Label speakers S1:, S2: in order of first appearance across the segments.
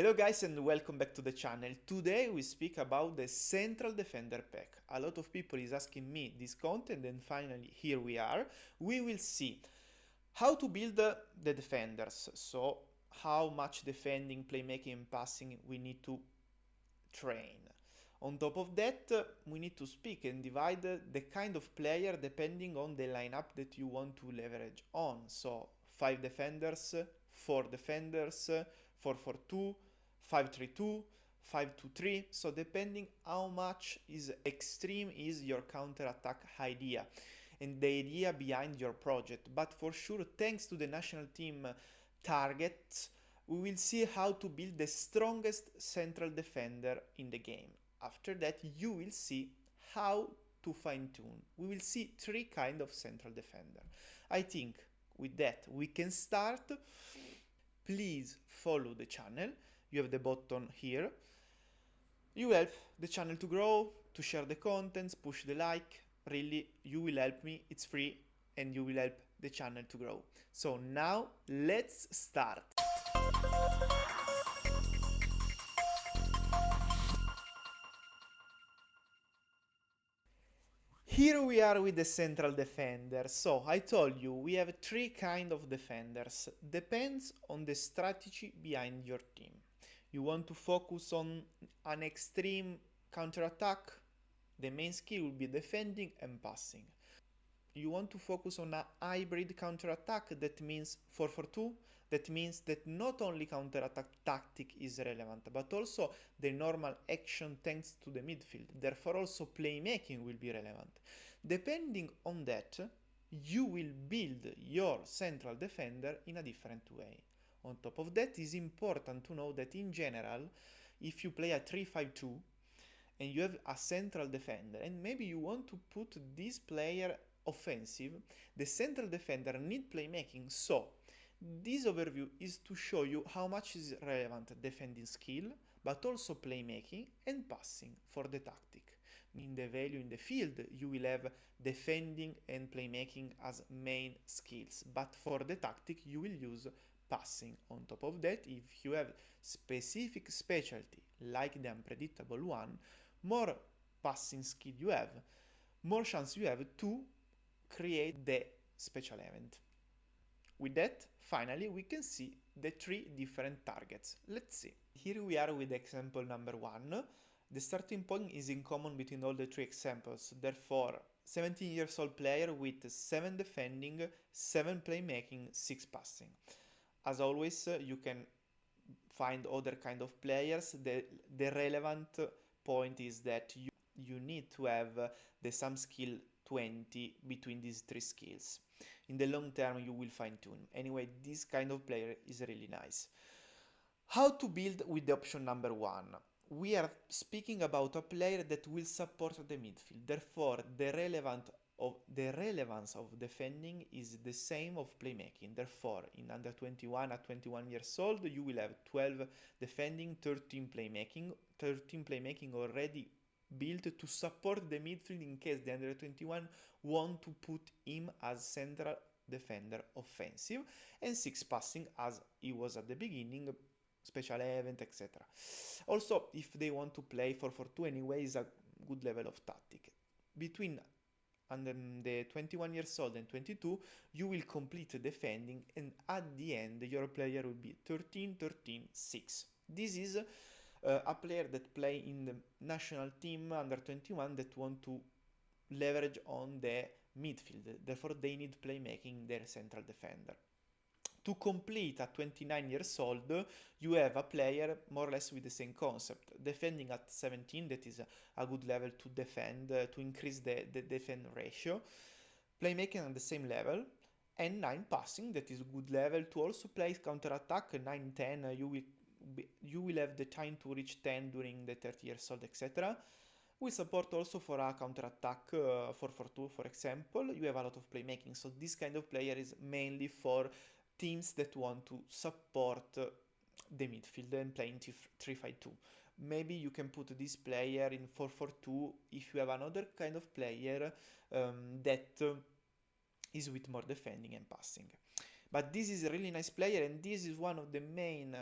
S1: Hello guys and welcome back to the channel. Today we speak about the central defender pack. A lot of people is asking me this content and finally here we are. We will see how to build the defenders. So how much defending, playmaking and passing we need to train. On top of that, we need to speak and divide the kind of player depending on the lineup that you want to leverage on. So 5 defenders, 4 defenders, 4-4-2, 5-3-2, 5-2-3. So depending how much is extreme is your counter attack idea and the idea behind your project. But for sure, thanks to the national team targets, we will see how to build the strongest central defender in the game. After that, you will see how to fine tune. We will see 3 kind of central defender. I think with that we can start. Please follow the channel. You have the button here. You help the channel to grow, to share the contents, push the like. Really, you will help me. It's free and you will help the channel to grow. So now let's start. Here we are with the central defender. So I told you we have 3 kind of defenders. Depends on the strategy behind your team. You want to focus on an extreme counter attack? The main skill will be defending and passing. You want to focus on a hybrid counter attack, that means 4-4-2. That means that not only counter attack tactic is relevant, but also the normal action thanks to the midfield. Therefore also playmaking will be relevant. Depending on that, you will build your central defender in a different way. On top of that, it is important to know that in general, if you play a 3-5-2 and you have a central defender and maybe you want to put this player offensive, the central defender need playmaking. So this overview is to show you how much is relevant defending skill, but also playmaking and passing for the tactic. In the value in the field, you will have defending and playmaking as main skills, but for the tactic, you will use passing. On top of that, if you have specific specialty like the unpredictable one, more passing skill you have, more chance you have to create the special event. With that, finally, we can see the 3 different targets. Let's see. Here we are with example number 1. The starting point is in common between all the 3 examples. Therefore, 17 years old player with 7 defending, 7 playmaking, 6 passing. As always, you can find other kind of players. The relevant point is that you need to have the sum skill 20 between these 3 skills. In the long term, you will fine tune. Anyway, this kind of player is really nice. How to build with the option number 1? We are speaking about a player that will support the midfield. Therefore, the relevance of defending is the same of playmaking. Therefore, in under 21 at 21 years old, you will have 12 defending, 13 playmaking already built to support the midfield in case the under 21 want to put him as central defender offensive, and 6 passing as he was at the beginning, special event, etc. Also, if they want to play 4-4-2 anyway, is a good level of tactic. Between under the 21 years old and 22, you will complete defending, and at the end your player will be 13-13-6. This is a player that play in the national team under 21 that want to leverage on the midfield. Therefore, they need playmaking their central defender. To complete at 29 years old, you have a player more or less with the same concept. Defending at 17, that is a good level to defend, to increase the defend ratio. Playmaking at the same level. And 9 passing, that is a good level to also play counter attack. 9-10, you will have the time to reach 10 during the 30 years old, etc. We support also for a counter attack 4-4-2, for example. You have a lot of playmaking, so this kind of player is mainly for teams that want to support the midfield and play in 3-5-2. Maybe you can put this player in 4-4-2 if you have another kind of player that is with more defending and passing. But this is a really nice player, and this is one of the main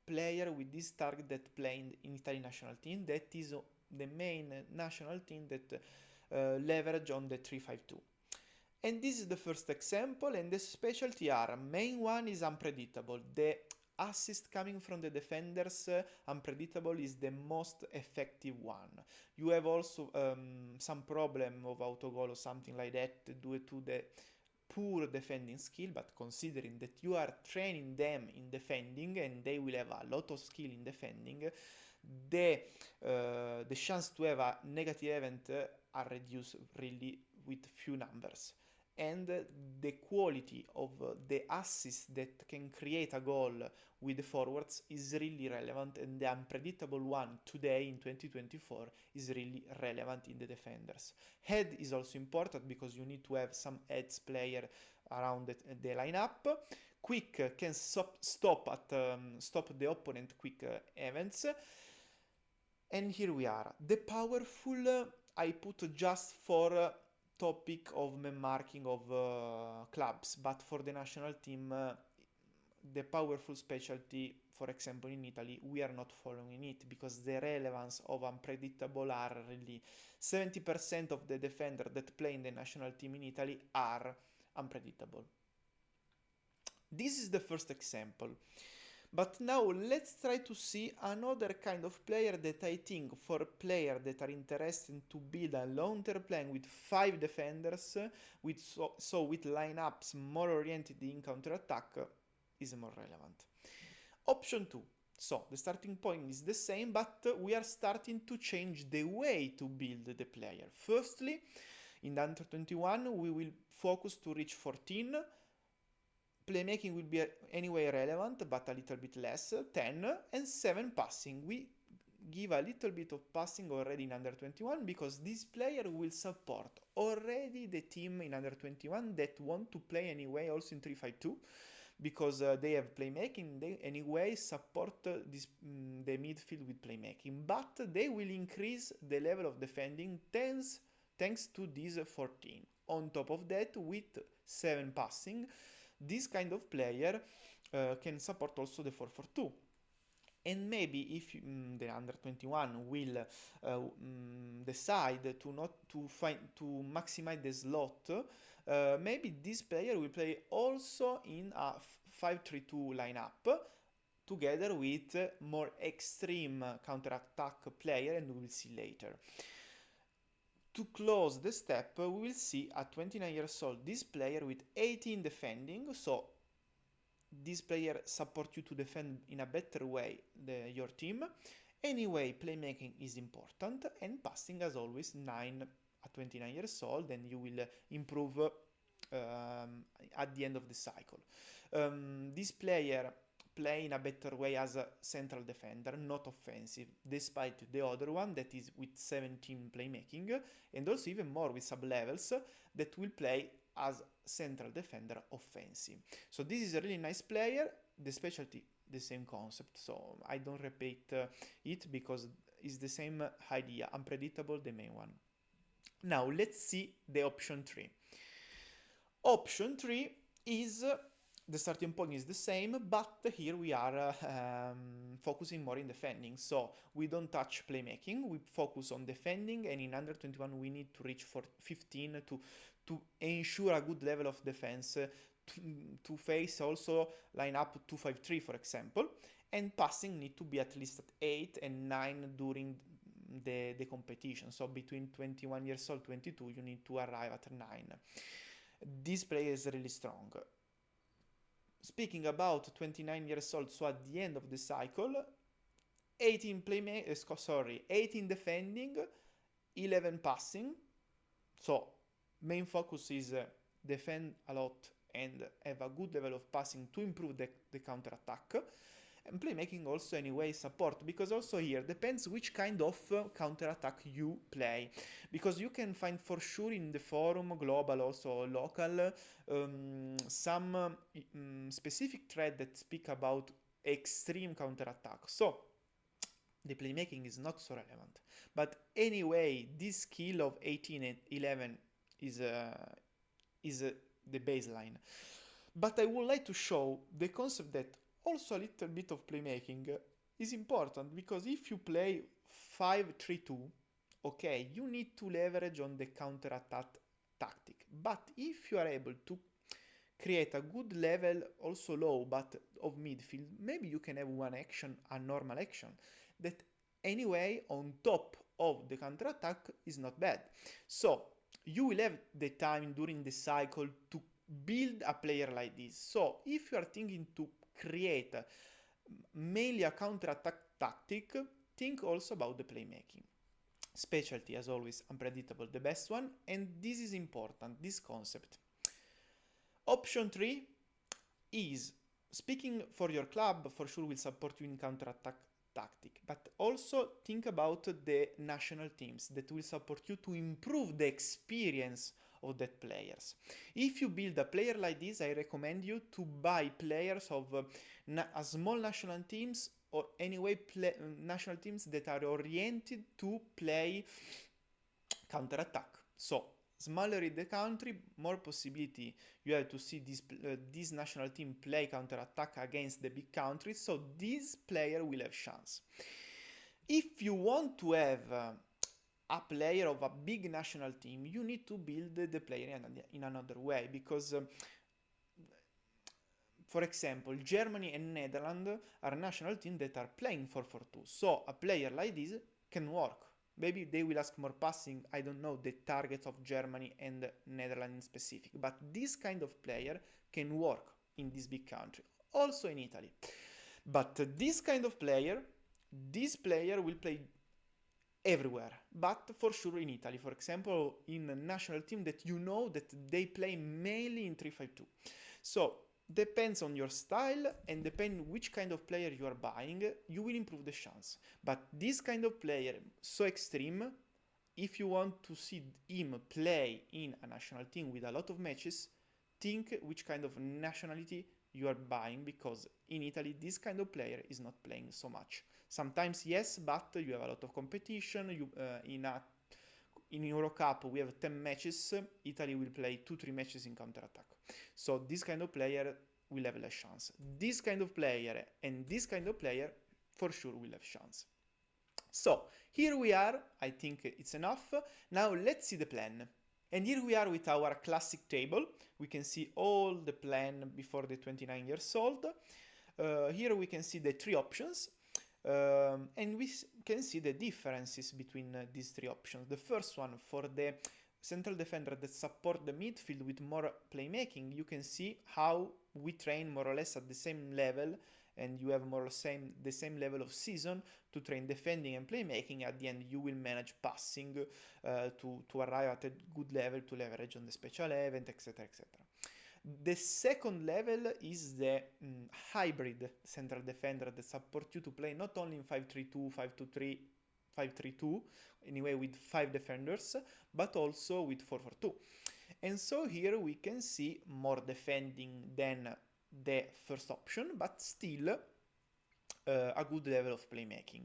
S1: player with this target that played in Italian national team. That is the main national team that leverage on the 3-5-2. And this is the first example, and the specialty are, main one is unpredictable. The assist coming from the defenders, unpredictable, is the most effective one. You have also some problem of autogol or something like that due to the poor defending skill, but considering that you are training them in defending and they will have a lot of skill in defending, the chance to have a negative event are reduced really with few numbers. And the quality of the assist that can create a goal with the forwards is really relevant, and the unpredictable one today in 2024 is really relevant in the defenders. Head is also important because you need to have some heads player around the lineup. Quick can stop the opponent quick events. And here we are. The powerful I put just for topic of marking of clubs, but for the national team, the powerful specialty, for example in Italy, we are not following it because the relevance of unpredictable are really 70% of the defender that play in the national team in Italy are unpredictable. This is the first example. But now let's try to see another kind of player that I think for players that are interested to build a long-term plan with 5 defenders, with lineups more oriented in counter-attack, is more relevant. Option 2. So the starting point is the same, but we are starting to change the way to build the player. Firstly, in the under 21, we will focus to reach 14. Playmaking will be anyway relevant, but a little bit less, 10, and 7 passing. We give a little bit of passing already in under 21 because this player will support already the team in under 21 that want to play anyway also in 3-5-2 because they have playmaking, they anyway support the midfield with playmaking, but they will increase the level of defending thanks to this 14. On top of that, with 7 passing, this kind of player can support also the 4-4-2. And maybe if the under 21 will decide to maximize the slot, maybe this player will play also in a 5-3-2 lineup together with more extreme counter-attack player, and we will see later. To close the step, we will see at 29 years old this player with 18 defending, so this player supports you to defend in a better way your team. Anyway, playmaking is important, and passing as always 9 at 29 years old, and you will improve at the end of the cycle. This player play in a better way as a central defender, not offensive, despite the other one that is with 17 playmaking, and also even more with sub-levels that will play as central defender offensive. So this is a really nice player. The specialty, the same concept, so I don't repeat it because it's the same idea, unpredictable, the main one. Now let's see the option 3. Option 3 is the starting point is the same, but here we are focusing more in defending. So we don't touch playmaking, we focus on defending, and in under 21 we need to reach for 15 to ensure a good level of defense, to face also line up 2-5-3 for example, and passing need to be at least at 8 and 9 during the competition. So between 21 years old, 22, you need to arrive at 9. This player is really strong. Speaking about 29 years old, so at the end of the cycle, 18 defending, 11 passing. So main focus is defend a lot and have a good level of passing to improve the counter attack. And playmaking also anyway support, because also here depends which kind of counter attack you play, because you can find for sure in the forum, global also local, some specific thread that speak about extreme counter attack. So the playmaking is not so relevant, but anyway this skill of 18 and 11 is the baseline. But I would like to show the concept that Also, a little bit of playmaking is important because if you play 5-3-2, okay, you need to leverage on the counter attack tactic. But if you are able to create a good level, also low, but of midfield, maybe you can have one action, a normal action, that anyway, on top of the counter attack, is not bad. So, you will have the time during the cycle to build a player like this. So, if you are thinking to create mainly a counter attack tactic, think also about the playmaking. Specialty, as always, unpredictable, the best one, and this is important, this concept. Option 3 is speaking for your club, for sure will support you in counter-attack tactic, but also think about the national teams that will support you to improve the experience of that players. If you build a player like this, I recommend you to buy players of a small national teams or anyway national teams that are oriented to play counter-attack. So smaller is the country, more possibility you have to see this national team play counter-attack against the big countries, so this player will have chance. If you want to have a player of a big national team, you need to build the player in another way, because for example, Germany and Netherlands are national teams that are playing 4-4-2, so a player like this can work. Maybe they will ask more passing, I don't know the targets of Germany and Netherlands in specific, but this kind of player can work in this big country, also in Italy. But this kind of player, this player will play everywhere, but for sure in Italy, for example, in a national team that you know that they play mainly in 3-5-2. So depends on your style and depend which kind of player you are buying, you will improve the chance. But this kind of player, so extreme, if you want to see him play in a national team with a lot of matches, think which kind of nationality you are buying, because in Italy this kind of player is not playing so much. Sometimes yes, but you have a lot of competition. In Euro Cup we have 10 matches, Italy will play 2-3 matches in counter attack. So this kind of player will have less chance. This kind of player and this kind of player for sure will have chance. So here we are, I think it's enough. Now let's see the plan. And here we are with our classic table. We can see all the plan before the 29 years old. Here we can see the three options. And we can see the differences between these three options. The first one, for the central defender that support the midfield with more playmaking, you can see how we train more or less at the same level, and you have more or less the same level of season to train defending and playmaking. At the end you will manage passing to arrive at a good level to leverage on the special event, etc, etc. The second level is the hybrid central defender that support you to play not only in 5-3-2, 5-2-3, 5-3-2, anyway with 5 defenders, but also with 4-4-2. And so here we can see more defending than the first option, but still a good level of playmaking.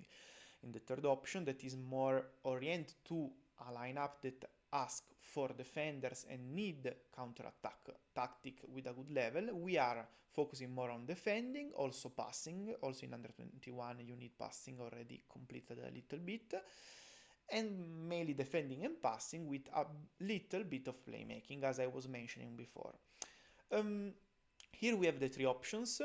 S1: In the third option, that is more oriented to a lineup that ask for defenders and need counter-attack tactic with a good level, we are focusing more on defending, also passing. Also in under 21 you need passing, already completed a little bit, and mainly defending and passing with a little bit of playmaking, as I was mentioning before. Here we have the three options.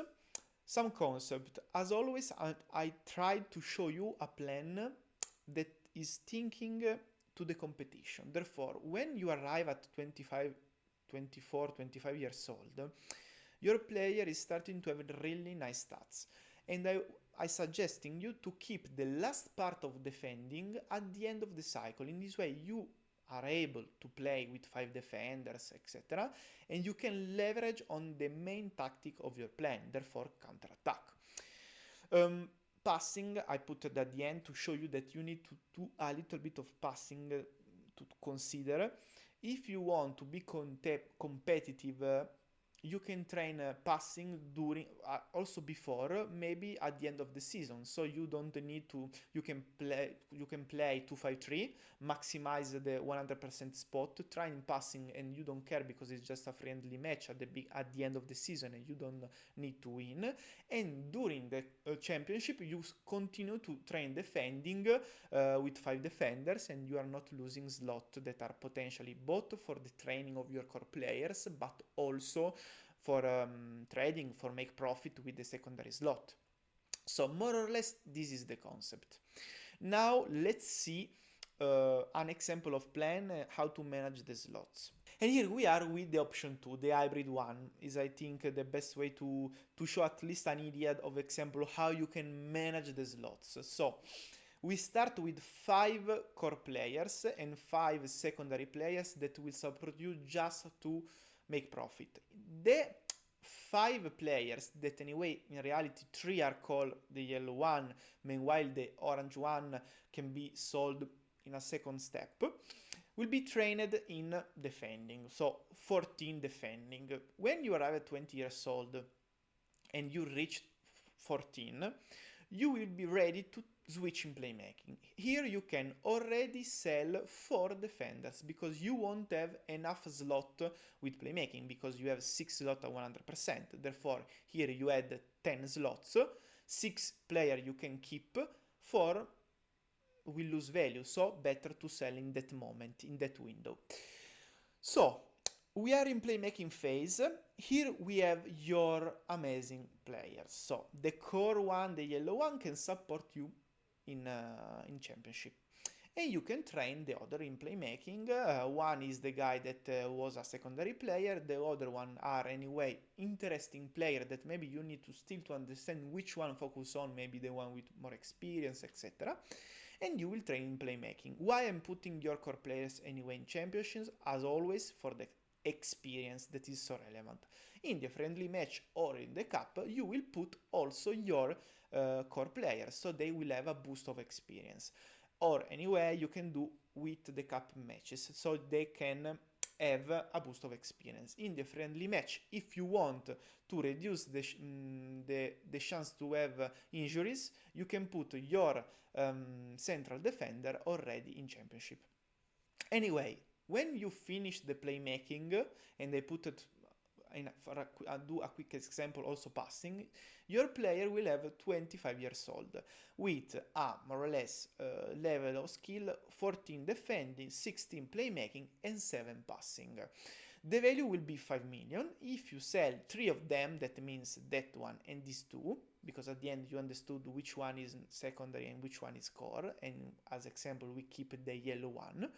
S1: Some concept. As always, I tried to show you a plan that is thinking to the competition. Therefore, when you arrive at 24, 25 years old, your player is starting to have really nice stats. And I suggesting you to keep the last part of defending at the end of the cycle. In this way, you are able to play with 5 defenders, etc. And you can leverage on the main tactic of your plan, therefore counter-attack. Passing, I put it at the end to show you that you need to do a little bit of passing to consider. If you want to be competitive you can train passing during also before, maybe at the end of the season, so you don't need to, you can play 2-5-3, maximize the 100% spot, train passing, and you don't care because it's just a friendly match at the end of the season and you don't need to win. And during the championship you continue to train defending with 5 defenders, and you are not losing slots that are potentially both for the training of your core players but also for trading, for make profit with the secondary slot. So more or less this is the concept. Now let's see an example of plan how to manage the slots. And here we are with the option 2, the hybrid one, is I think the best way to show at least an idea of example how you can manage the slots. So we start with 5 core players and 5 secondary players that will support you just to make profit. The 5 players that anyway in reality 3 are called the yellow one, meanwhile the orange one can be sold in a second step, will be trained in defending, so 14 defending. When you arrive at 20 years old and you reach 14, you will be ready to switch in playmaking. Here you can already sell 4 defenders because you won't have enough slot with playmaking because you have 6 slots at 100%. Therefore, here you add 10 slots, 6 players you can keep, 4 will lose value, so better to sell in that moment, in that window. So, we are in playmaking phase. Here we have your amazing players. So, the core one, the yellow one, can support you in championship. And you can train the other in playmaking. One is the guy that was a secondary player. The other one are anyway interesting player that maybe you need to still to understand which one focus on, maybe the one with more experience, etc. And you will train in playmaking. Why I'm putting your core players anyway in championships? As always, for the experience that is so relevant. In the friendly match or in the cup, you will put also your core players, so they will have a boost of experience. Or anyway, you can do with the cup matches, so they can have a boost of experience. In the friendly match, if you want to reduce the chance to have injuries, you can put your central defender already in championship. Anyway, when you finish the playmaking, and I put it I'll do a quick example also passing, your player will have 25 years old with a more or less level of skill 14 defending, 16 playmaking and 7 passing. The value will be 5 million. If you sell 3 of them, that means that one and these 2, because at the end you understood which one is secondary and which one is core, and as example we keep the yellow one,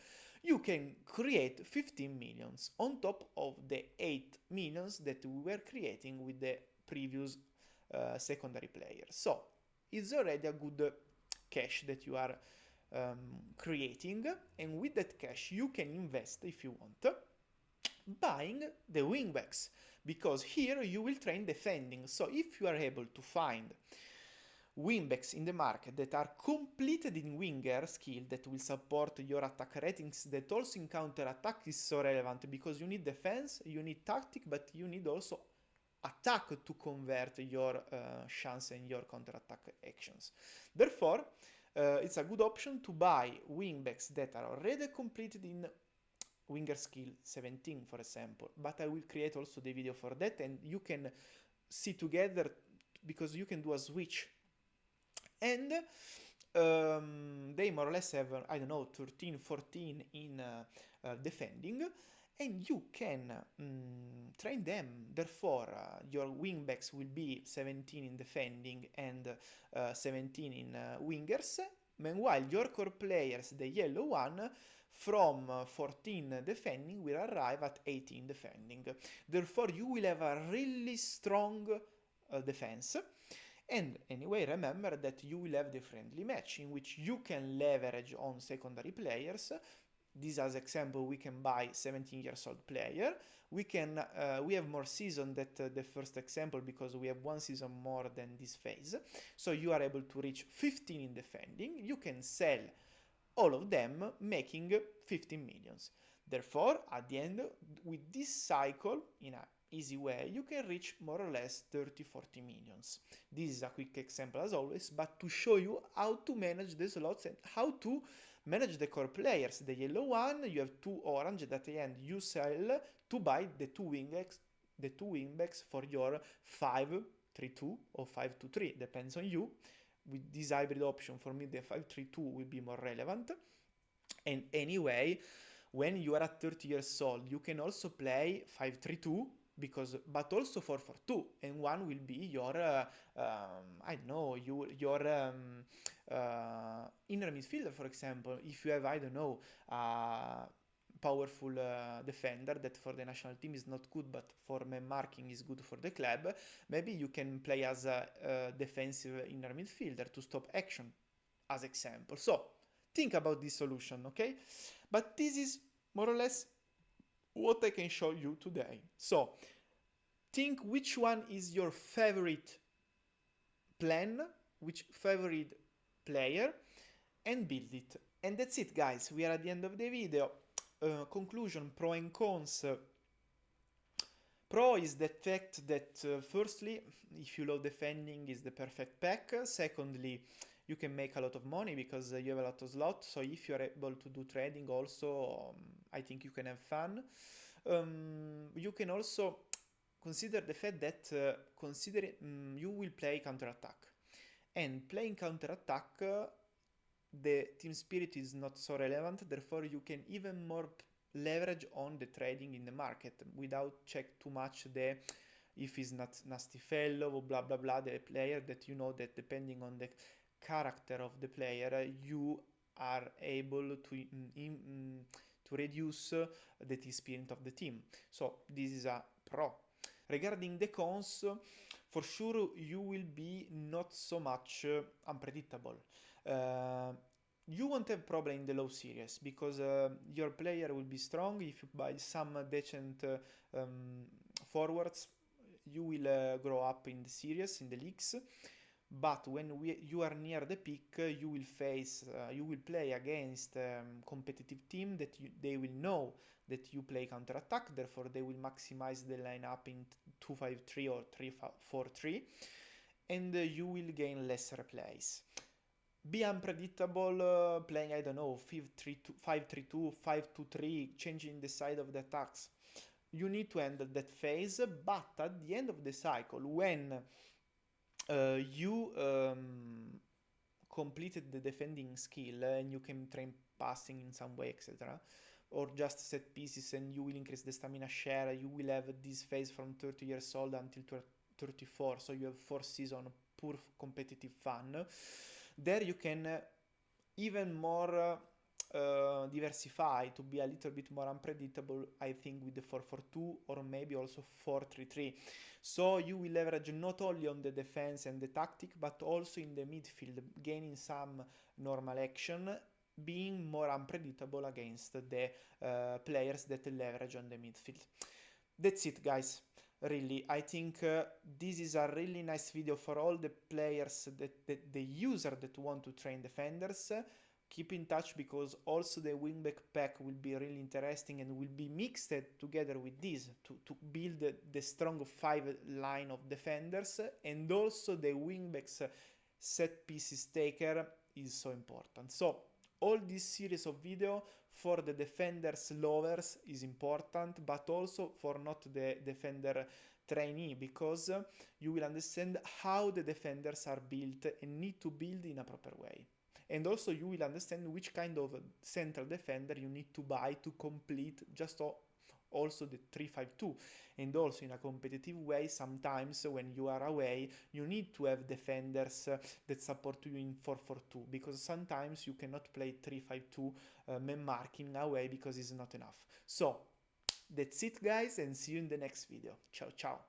S1: you can create 15 millions on top of the 8 millions that we were creating with the previous secondary player. So it's already a good cash that you are creating, and with that cash you can invest if you want buying the wingbacks, because here you will train defending. So if you are able to find wingbacks in the market that are completed in winger skill that will support your attack ratings, that also in counter attack is so relevant because you need defense, you need tactic, but you need also attack to convert your chance and your counter attack actions. Therefore, it's a good option to buy wingbacks that are already completed in winger skill 17, for example, but I will create also the video for that, and you can see together because you can do a switch. And they more or less have, I don't know, 13, 14 in defending, and you can train them. Therefore, your wingbacks will be 17 in defending and 17 in wingers. Meanwhile, your core players, the yellow one, from 14 defending will arrive at 18 defending. Therefore, you will have a really strong defense. And anyway, remember that you will have the friendly match in which you can leverage on secondary players. This as example, we can buy 17 years old player. We have more season than the first example because we have 1 season more than this phase. So you are able to reach 15 in defending. You can sell all of them, making 15 millions. Therefore, at the end, with this cycle, in easy way, you can reach more or less 30-40 millions. This is a quick example as always, but to show you how to manage the slots and how to manage the core players. The yellow one, you have two orange, that at the end you sell to buy the two wingbacks for your 5-3-2 or 5-2-3, depends on you. With this hybrid option, for me the 5-3-2 will be more relevant. And anyway, when you are at 30 years old, you can also play 5-3-2, but also 4-4-2, and one will be your I don't know, your inner midfielder, for example. If you have, I don't know, powerful defender that for the national team is not good, but for man marking is good for the club, maybe you can play as a defensive inner midfielder to stop action, as example. So think about this solution, okay? But this is more or less what I can show you today. So think which one is your favorite plan, which favorite player, and build it. And that's it, guys. We are at the end of the video. Conclusion, pro and cons. Pro is the fact that firstly, if you love defending, is the perfect pack. Secondly, you can make a lot of money because you have a lot of slots. So if you are able to do trading also, I think you can have fun. You can also consider the fact that you will play counter-attack. And playing counter-attack, the team spirit is not so relevant, therefore you can even more leverage on the trading in the market without check too much the if he's not nasty fellow or blah blah blah, the player that you know that depending on the character of the player you are able to reduce the team spirit of the team. So this is a pro. Regarding the cons, for sure you will be not so much unpredictable. You won't have problem in the low series because your player will be strong. If you buy some decent forwards, you will grow up in the series, in the leagues. But when you are near the peak, you will play against competitive team that they will know that you play counter-attack, therefore they will maximize the lineup in 2-5-3 or 3-4-3, and you will gain less replays. Be unpredictable, playing, I don't know, 5-3-2, 5-2-3, changing the side of the attacks. You need to handle that phase, but at the end of the cycle, when you completed the defending skill and you can train passing in some way, etc., or just set pieces and you will increase the stamina share, you will have this phase from 30 years old until 34, so you have 4 seasons pure competitive fun. There you can even more diversify to be a little bit more unpredictable, I think, with the 4-4-2 or maybe also 4-3-3. So you will leverage not only on the defense and the tactic, but also in the midfield, gaining some normal action, being more unpredictable against the players that leverage on the midfield. That's it, guys. Really, I think this is a really nice video for all the players, the user that want to train defenders. Keep in touch because also the wingback pack will be really interesting and will be mixed together with this to build the strong 5 line of defenders, and also the wingbacks set pieces taker is so important. So all this series of video for the defenders lovers is important, but also for not the defender trainee, because you will understand how the defenders are built and need to build in a proper way. And also you will understand which kind of central defender you need to buy to complete just also the 3-5-2. And also in a competitive way, sometimes when you are away, you need to have defenders that support you in 4-4-2, because sometimes you cannot play 3-5-2 man marking away because it's not enough. So that's it, guys, and see you in the next video. Ciao ciao.